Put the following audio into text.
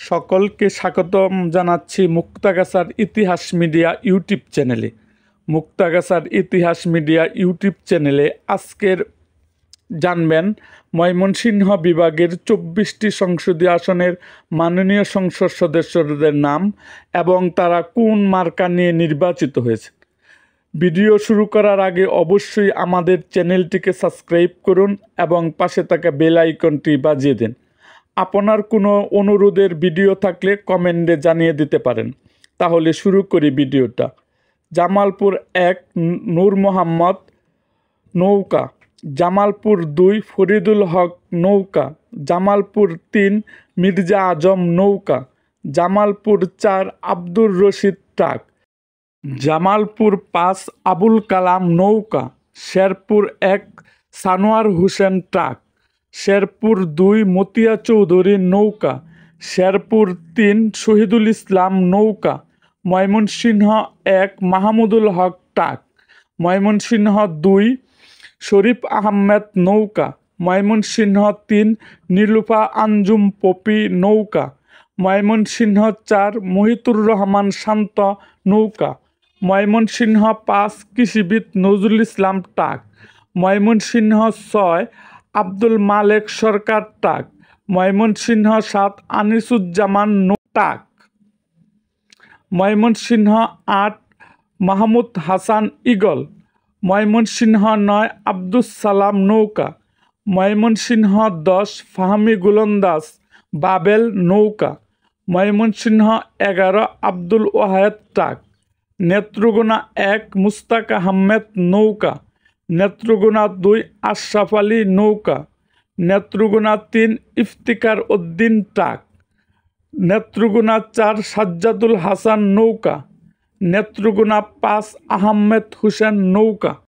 সকলকে স্বাগতম জানাচ্ছি মুক্তাগাছার ইতিহাস মিডিয়া ইউটিউব চ্যানেলে। মুক্তাগাছার ইতিহাস মিডিয়া ইউটিউব চ্যানেলে আজকের জানবেন ময়মনসিংহ বিভাগের 24টি সংসদীয় আসনের মাননীয় সংসদ সদস্যদের নাম এবং তারা কোন মার্কা নিয়ে নির্বাচিত হয়েছে। ভিডিও শুরু করার আগে অবশ্যই আমাদের চ্যানেলটিকে সাবস্ক্রাইব করুন এবং পাশে থাকা বেল আইকনটি বাজিয়ে দিন। আপনার কোনো অনুরোধের ভিডিও থাকলে কমেন্টে জানিয়ে দিতে পারেন। তাহলে শুরু করি ভিডিওটা। জামালপুর 1 নূর মোহাম্মদ নৌকা, জামালপুর 2 ফরিদুল হক নৌকা, জামালপুর 3 মির্জা আজম নৌকা, জামালপুর 4 আব্দুর রশিদ ট্রাক, জামালপুর 5 আবুল কালাম নৌকা, শেরপুর 1 সানোয়ার হোসেন ট্রাক, শেরপুর 2 মতিয়া চৌধুরী নৌকা, শেরপুর 3 শহীদুল ইসলাম নৌকা, ময়মনসিংহ 1 মাহমুদুল হক ট্রাক, ময়মনসিংহ 2 শরীফ আহমেদ নৌকা, ময়মনসিংহ 3 নীলুফা আঞ্জুম পপি নৌকা, ময়মনসিংহ 4 মহিতুর রহমান শান্ত নৌকা, ময়মনসিংহ 5 কৃষিবিদ Nazrul Islam truck, Mymensingh 6 Abdul Malek Sarkar truck, Mymensingh 7 Anisuzzaman truck, Mymensingh 8 Mahmud Hasan eagle, Mymensingh 9 Abdus Salam নৌকা, ময়মনসিংহ 10 ফাহমি গোলন্দাজ বাবেল নৌকা, ময়মনসিংহ 11 আব্দুল ওয়াহেদ ট্রাক, নেত্রকোনা 1 মুস্তাক আহমেদ নৌকা, নেত্রকোনা 2 আশরাফ আলী নৌকা, নেত্রকোনা 3 ইফতিকার উদ্দিন ট্রাক, নেত্রকোনা 4 সাজ্জাদুল হাসান নৌকা, নেত্রকোনা 5 আহমেদ হোসেন নৌকা।